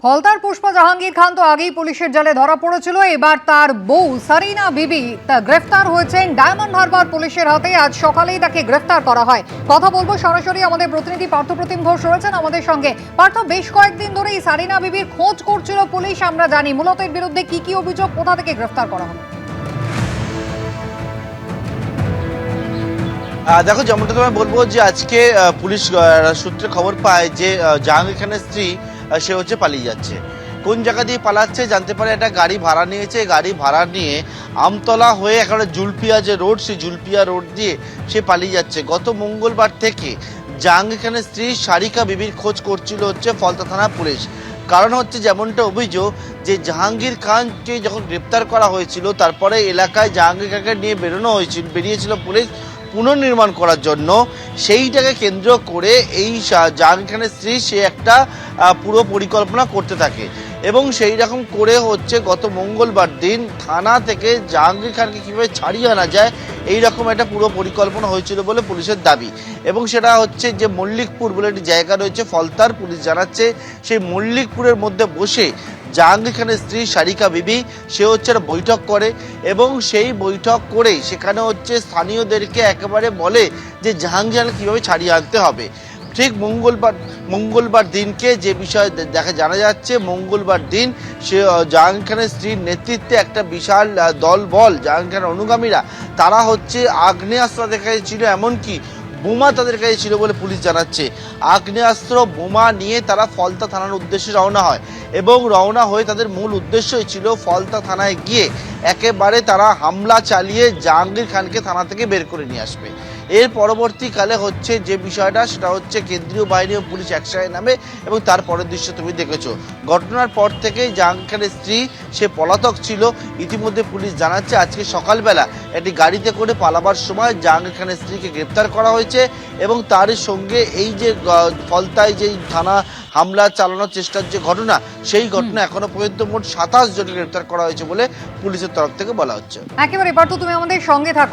হলদার পুষ্পা জাহাঙ্গীর খান তো আগেই পুলিশের জালে ধরা পড়েছিল। এবার তার বউ সারিনা বিবি তা গ্রেফতার হয়েছেন ডায়মন্ড হারবার পুলিশের হাতে। আজ সকালেই তাকে গ্রেফতার করা হয়। কথা বলবো সরাসরি, আমাদের প্রতিনিধি পার্থপ্রতিম ঘোষ রয়েছেন আমাদের সঙ্গে। পার্থ, বেশ কয়েকদিন ধরে এই সারিনা বিবির খোঁজ করছিল পুলিশ, আমরা জানি। মূলত এর বিরুদ্ধে কি অভিযোগ, কোথা থেকে গ্রেফতার করা হলো? দেখো, যেমনটা তোমায় বলবো যে আজকে পুলিশ সূত্রে খবর পায় যে জাহাঙ্গীর খানের স্ত্রী সে হচ্ছে পালিয়ে যাচ্ছে। কোন জায়গা দিয়ে পালাচ্ছে জানতে পারে, একটা গাড়ি ভাড়া নিয়েছে। গাড়ি ভাড়া নিয়ে আমতলা হয়ে একেবারে জুলপিয়া যে রোড, সেই জুলপিয়া রোড দিয়ে সে পালিয়ে যাচ্ছে। গত মঙ্গলবার থেকে জাহাঙ্গীর খানের স্ত্রী সারিকা বিবির খোঁজ করছিল হচ্ছে ফলতা থানা পুলিশ। কারণ হচ্ছে যেমনটা অভিযোগ যে জাহাঙ্গীর খানকে যখন গ্রেপ্তার করা হয়েছিল, তারপরে এলাকায় জাহাঙ্গীর খানকে নিয়ে বেরিয়েছিল পুলিশ পুনর্নির্মাণ করার জন্য। সেইটাকে কেন্দ্র করে এই জাহাঙ্গীর খানের স্ত্রী সে একটা পুরো পরিকল্পনা করতে থাকে এবং সেই রকম করে হচ্ছে গত মঙ্গলবার দিন থানা থেকে জাহাঙ্গীর খানকে কীভাবে ছাড়িয়ে আনা যায় এই রকম একটা পুরো পরিকল্পনা হয়েছিল বলে পুলিশের দাবি। এবং সেটা হচ্ছে যে মল্লিকপুর বলে একটি জায়গা রয়েছে ফলতার, পুলিশ জানাচ্ছে সেই মল্লিকপুরের মধ্যে বসে জাহাঙ্গীর খানের স্ত্রী সারিকা বিবি সে হচ্ছে বৈঠক করে এবং সেই বৈঠক করে সেখানে হচ্ছে স্থানীয়দেরকে একেবারে বলে যে জাহাঙ্গীর খানকে কীভাবে ছাড়িয়ে আনতে হবে। ঠিক মঙ্গলবার দিনকে যে বিষয় জানা যাচ্ছে, মঙ্গলবার দিন সে জাহাঙ্গীর খানের স্ত্রীর নেতৃত্বে একটা বিশাল দলবল জাহাঙ্গীর খানের অনুগামীরা তারা হচ্ছে আগ্নেয়াস্ত্র দেখাচ্ছিল, এমনকি বোমা তাদের কাছে ছিল বলে পুলিশ জানাচ্ছে। আগ্নেয়াস্ত্র বোমা নিয়ে তারা ফলতা থানার উদ্দেশ্যে রওনা হয় এবং রওনা হয়ে তাদের মূল উদ্দেশ্যই ছিল ফলতা থানায় গিয়ে একেবারে তারা হামলা চালিয়ে জাহাঙ্গীর খানকে থানা থেকে বের করে নিয়ে আসবে। এর পরবর্তীকালে হচ্ছে যে বিষয়টা, সেটা হচ্ছে কেন্দ্রীয় বাহিনী ও পুলিশ একসাথে নামে এবং তার পরের দৃশ্য তুমি দেখেছো। ঘটনার পর থেকেই জাহাঙ্গীর খানের স্ত্রী সে পলাতক ছিল। ইতিমধ্যে পুলিশ জানাচ্ছে আজকে সকালবেলা একটি গাড়িতে করে পালাবার সময় জাহাঙ্গীর খানের স্ত্রীকে গ্রেপ্তার করা হয়েছে এবং তার সঙ্গে এই যে ফলতায় যে থানা হামলা চালানোর চেষ্টার যে ঘটনা, সেই ঘটনা এখনো পর্যন্ত মোট 27 জনকে গ্রেপ্তার করা হয়েছে বলে পুলিশের তরফ থেকে বলা হচ্ছে। একেবারে পার্থ, তুমি আমাদের সঙ্গে থাকো।